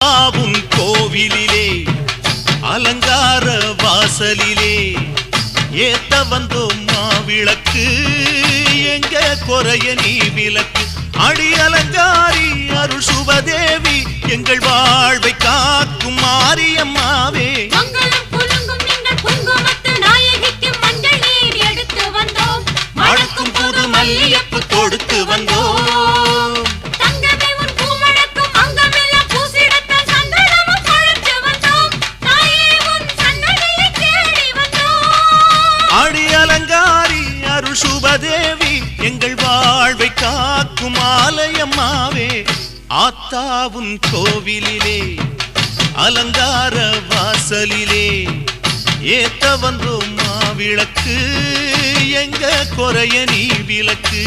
ஆவும் கோவிலிலே அலங்கார வாசலிலே ஏத்த வந்தோம் மாவிளக்கு எங்க குறைய நீ விளக்கு அடி அலங்காரி அருள் சுபதேவி எங்கள் வாழ்வை காக்கும் மாரியம்மாவே மணக்கும் புது மல்லியப்பு கொடுத்து வந்தோம் அடி அலங்காரி அருள் சுபதேவி எங்கள் வாழ்வை காக்கும் ஆலயம்மாவே ஆத்தாவும் கோவிலிலே அலங்கார வாசலிலே ஏத்த வந்தோம் மாவிளக்கு எங்க குறைய நீ விளக்கு